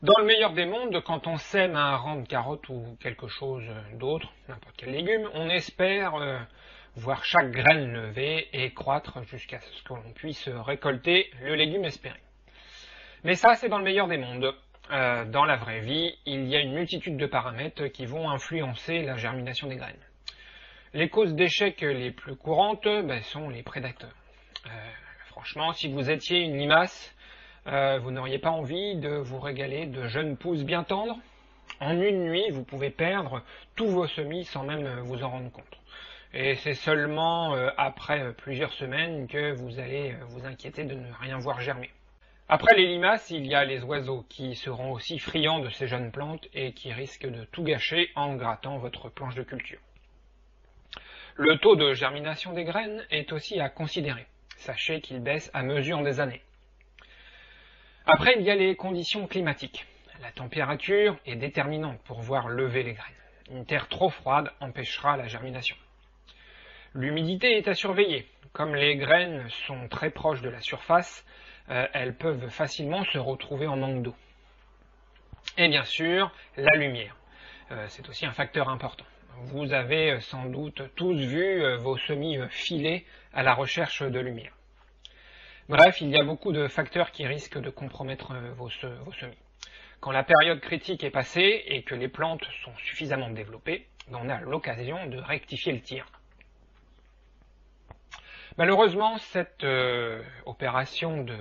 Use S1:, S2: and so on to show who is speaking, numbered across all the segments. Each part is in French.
S1: Dans le meilleur des mondes, quand on sème un rang de carottes ou quelque chose d'autre, n'importe quel légume, on espère voir chaque graine lever et croître jusqu'à ce que l'on puisse récolter le légume espéré. Mais ça, c'est dans le meilleur des mondes. Dans la vraie vie, il y a une multitude de paramètres qui vont influencer la germination des graines. Les causes d'échec les plus courantes sont les prédateurs. Franchement, si vous étiez une limace, vous n'auriez pas envie de vous régaler de jeunes pousses bien tendres. En une nuit, vous pouvez perdre tous vos semis sans même vous en rendre compte. Et c'est seulement après plusieurs semaines que vous allez vous inquiéter de ne rien voir germer. Après les limaces, il y a les oiseaux qui seront aussi friands de ces jeunes plantes et qui risquent de tout gâcher en grattant votre planche de culture. Le taux de germination des graines est aussi à considérer. Sachez qu'il baisse à mesure des années. Après, il y a les conditions climatiques. La température est déterminante pour voir lever les graines. Une terre trop froide empêchera la germination. L'humidité est à surveiller. Comme les graines sont très proches de la surface, elles peuvent facilement se retrouver en manque d'eau. Et bien sûr, la lumière. C'est aussi un facteur important. Vous avez sans doute tous vu vos semis filer à la recherche de lumière. Bref, il y a beaucoup de facteurs qui risquent de compromettre vos semis. Quand la période critique est passée et que les plantes sont suffisamment développées, on a l'occasion de rectifier le tir. Malheureusement, cette opération de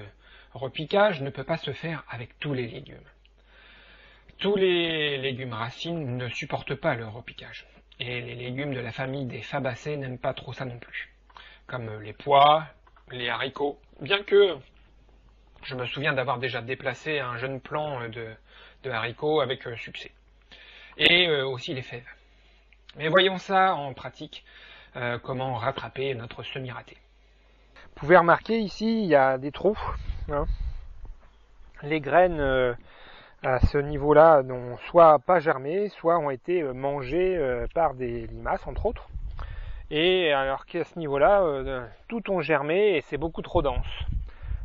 S1: repiquage ne peut pas se faire avec tous les légumes. Tous les légumes racines ne supportent pas le repiquage. Et les légumes de la famille des fabacées n'aiment pas trop ça non plus. Comme les pois, les haricots. Bien que je me souviens d'avoir déjà déplacé un jeune plant de haricots avec succès. Et aussi les fèves. Mais voyons ça en pratique, comment rattraper notre semi-raté.
S2: Vous pouvez remarquer ici, il y a des trous. Hein. Les graines à ce niveau-là n'ont soit pas germé, soit ont été mangées par des limaces, entre autres. Et alors qu'à ce niveau-là, tout ont germé et c'est beaucoup trop dense.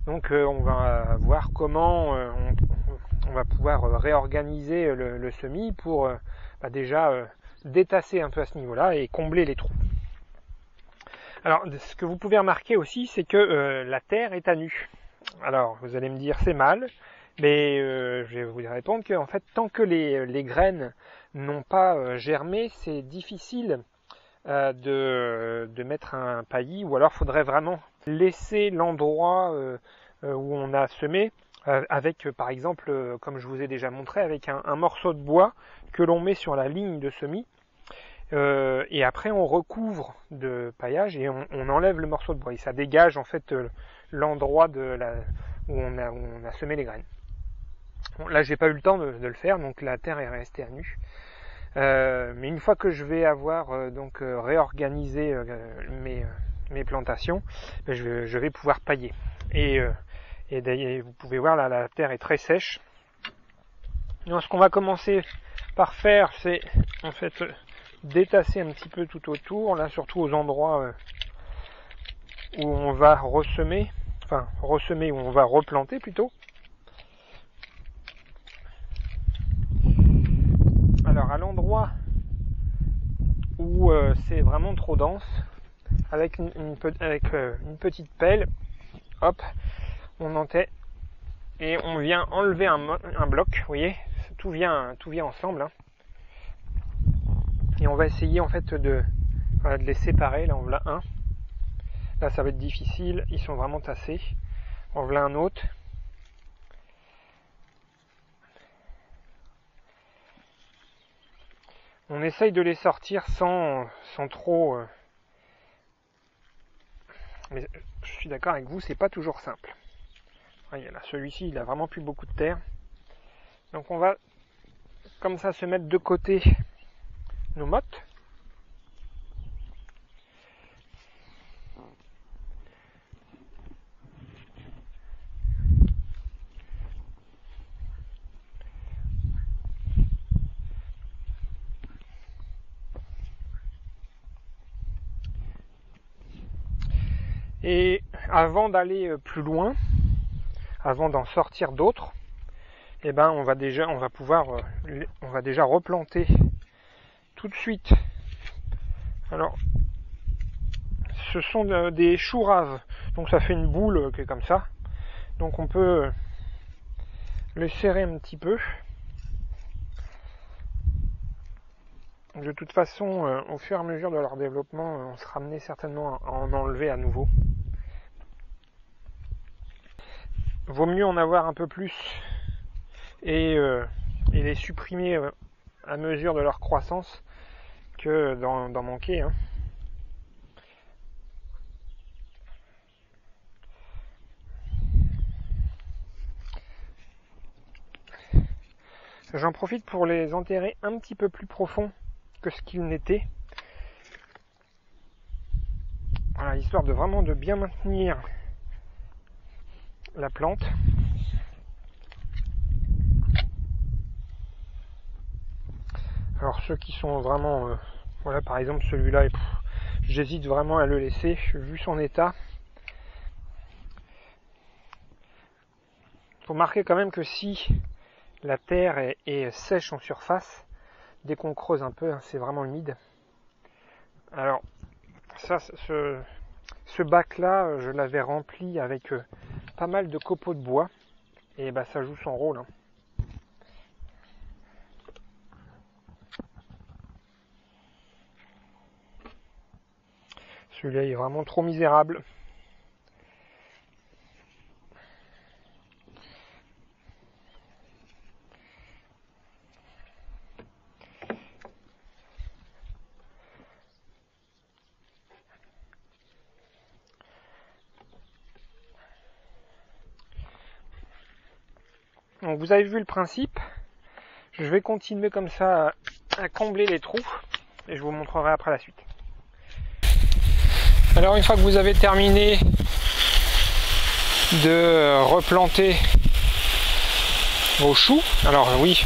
S2: Donc on va voir comment on va pouvoir réorganiser le semis pour déjà détasser un peu à ce niveau-là et combler les trous. Alors ce que vous pouvez remarquer aussi, c'est que la terre est à nu. Alors vous allez me dire c'est mal, mais je vais vous répondre que en fait tant que les graines n'ont pas germé, c'est difficile de mettre un paillis, ou alors il faudrait vraiment laisser l'endroit où on a semé avec par exemple, comme je vous ai déjà montré, avec un morceau de bois que l'on met sur la ligne de semis et après on recouvre de paillage et on enlève le morceau de bois et ça dégage en fait l'endroit où on a semé les graines. Bon, là j'ai pas eu le temps de le faire, donc la terre est restée à nu. Mais une fois que je vais avoir réorganisé mes plantations, je vais pouvoir pailler. Et d'ailleurs, vous pouvez voir là, la terre est très sèche. Donc, ce qu'on va commencer par faire, c'est en fait détasser un petit peu tout autour, là surtout aux endroits où on va ressemer, où on va replanter plutôt. Alors à l'endroit où c'est vraiment trop dense, avec une petite pelle, hop, on entait et on vient enlever un bloc, vous voyez, tout vient ensemble. Hein. Et on va essayer en fait de les séparer. Là on voit un, là ça va être difficile, ils sont vraiment tassés. On voit un autre. On essaye de les sortir sans trop... Mais je suis d'accord avec vous, c'est pas toujours simple. Voyez, là, celui-ci, il a vraiment plus beaucoup de terre. Donc on va, comme ça, se mettre de côté nos mottes. Et avant d'aller plus loin, avant d'en sortir d'autres, et ben on va déjà replanter tout de suite. Alors ce sont des choux raves, donc ça fait une boule qui est comme ça, donc on peut les serrer un petit peu. De toute façon, au fur et à mesure de leur développement, on sera amené certainement à en enlever à nouveau. Vaut mieux en avoir un peu plus et les supprimer à mesure de leur croissance que d'en manquer. Hein. J'en profite pour les enterrer un petit peu plus profond que ce qu'ils n'étaient. Voilà, histoire de vraiment de bien maintenir la plante. Alors ceux qui sont vraiment... voilà, par exemple celui-là, j'hésite vraiment à le laisser, vu son état. Il faut marquer quand même que si la terre est sèche en surface, dès qu'on creuse un peu, hein, c'est vraiment humide. Alors, ça, ce bac-là, je l'avais rempli avec pas mal de copeaux de bois, et bah, ça joue son rôle. Hein. Celui-là, il est vraiment trop misérable. Donc vous avez vu le principe. Je vais continuer comme ça à combler les trous et je vous montrerai après la suite. Alors une fois que vous avez terminé de replanter vos choux, alors oui,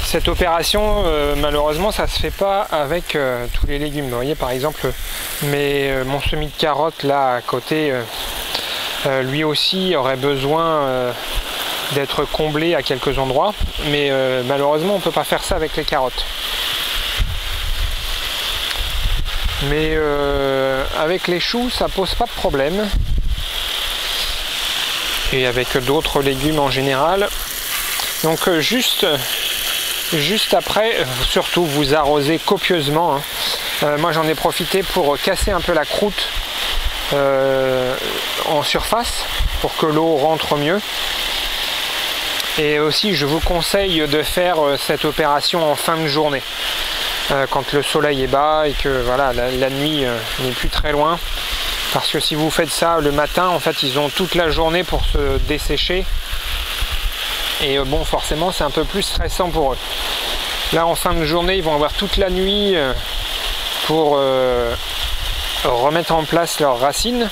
S2: cette opération malheureusement ça se fait pas avec tous les légumes. Vous voyez par exemple mon semis de carottes là à côté, lui aussi aurait besoin d'être comblé à quelques endroits, mais malheureusement on ne peut pas faire ça avec les carottes. Mais avec les choux ça pose pas de problème, et avec d'autres légumes en général. Donc juste après, surtout vous arrosez copieusement. Hein. Moi j'en ai profité pour casser un peu la croûte en surface pour que l'eau rentre mieux. Et aussi je vous conseille de faire cette opération en fin de journée, quand le soleil est bas et que voilà, la nuit n'est plus très loin, parce que si vous faites ça le matin, en fait ils ont toute la journée pour se dessécher, et bon forcément c'est un peu plus stressant pour eux. Là en fin de journée ils vont avoir toute la nuit pour remettre en place leurs racines.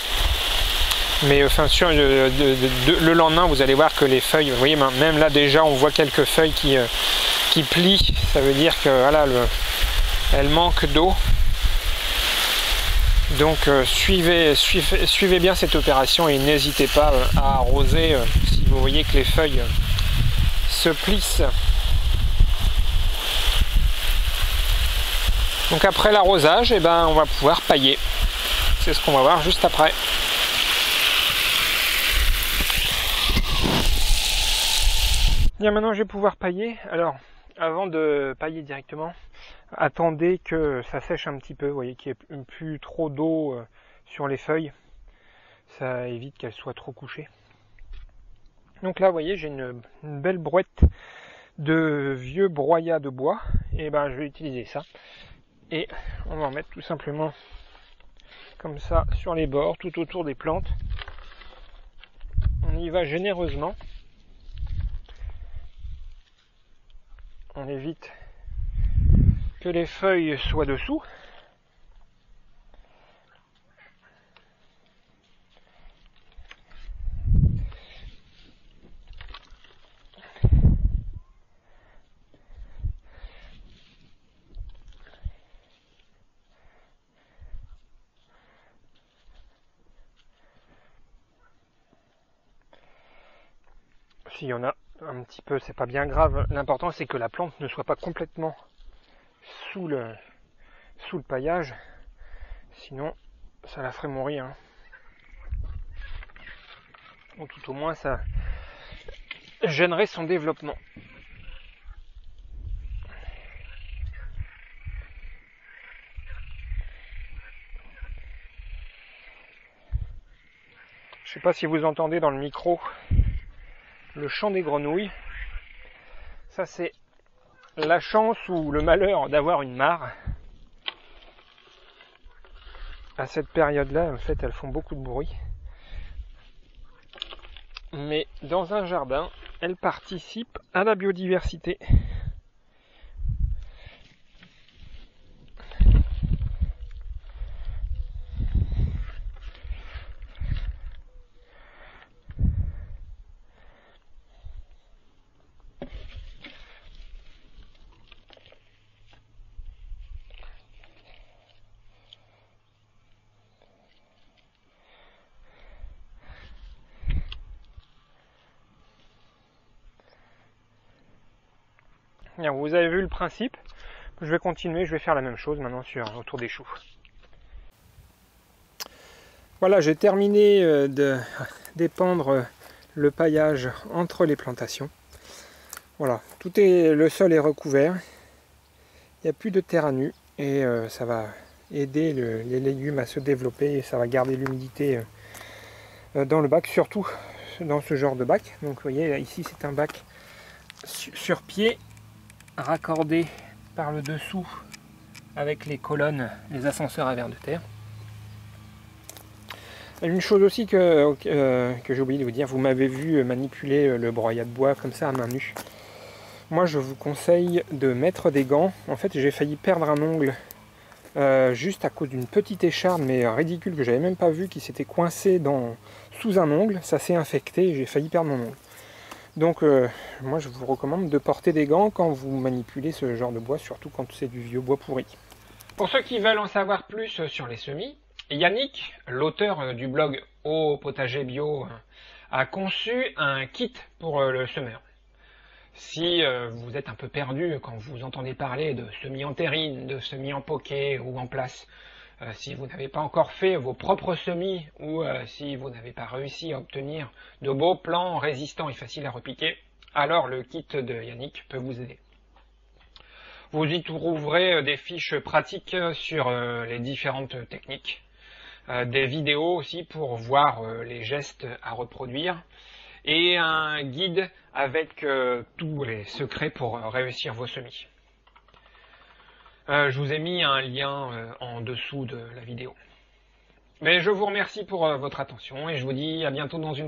S2: Mais enfin sûr, le lendemain vous allez voir que les feuilles, vous voyez même là déjà on voit quelques feuilles qui plient, ça veut dire que voilà, elles manquent d'eau. Donc suivez bien cette opération et n'hésitez pas à arroser si vous voyez que les feuilles se plissent. Donc après l'arrosage, eh ben, on va pouvoir pailler. C'est ce qu'on va voir juste après. Bien, maintenant je vais pouvoir pailler. Alors avant de pailler directement, attendez que ça sèche un petit peu, vous voyez qu'il n'y ait plus trop d'eau sur les feuilles, ça évite qu'elles soient trop couchées. Donc là vous voyez j'ai une belle brouette de vieux broyats de bois, et ben je vais utiliser ça, et on va en mettre tout simplement comme ça sur les bords, tout autour des plantes. On y va généreusement, on évite que les feuilles soient dessous. S'il y en a un petit peu, c'est pas bien grave. L'important c'est que la plante ne soit pas complètement sous le paillage, sinon ça la ferait mourir. Ou tout au moins ça gênerait son développement. Je sais pas si vous entendez dans le micro le chant des grenouilles. Ça c'est la chance ou le malheur d'avoir une mare. À cette période-là, en fait, elles font beaucoup de bruit. Mais dans un jardin, elles participent à la biodiversité. Bien, vous avez vu le principe. Je vais continuer, je vais faire la même chose maintenant autour des choux. Voilà, j'ai terminé d'épandre le paillage entre les plantations. Voilà, le sol est recouvert. Il n'y a plus de terre à nu et ça va aider les légumes à se développer et ça va garder l'humidité dans le bac, surtout dans ce genre de bac. Donc vous voyez, ici c'est un bac sur pied, raccordé par le dessous avec les colonnes, les ascenseurs à vers de terre. Une chose aussi que j'ai oublié de vous dire, vous m'avez vu manipuler le broyat de bois comme ça à main nue. Moi je vous conseille de mettre des gants. En fait j'ai failli perdre un ongle juste à cause d'une petite écharpe mais ridicule que j'avais même pas vu, qui s'était coincée sous un ongle. Ça s'est infecté et j'ai failli perdre mon ongle. Donc moi je vous recommande de porter des gants quand vous manipulez ce genre de bois, surtout quand c'est du vieux bois pourri.
S1: Pour ceux qui veulent en savoir plus sur les semis, Yannick, l'auteur du blog Au Potager Bio, a conçu un kit pour le semeur. Si vous êtes un peu perdu quand vous entendez parler de semis en terrine, de semis en poquet ou en place, si vous n'avez pas encore fait vos propres semis ou si vous n'avez pas réussi à obtenir de beaux plants résistants et faciles à repiquer, alors le kit de Yannick peut vous aider. Vous y trouverez des fiches pratiques sur les différentes techniques, des vidéos aussi pour voir les gestes à reproduire, et un guide avec tous les secrets pour réussir vos semis. Je vous ai mis un lien en dessous de la vidéo. Mais je vous remercie pour votre attention et je vous dis à bientôt dans une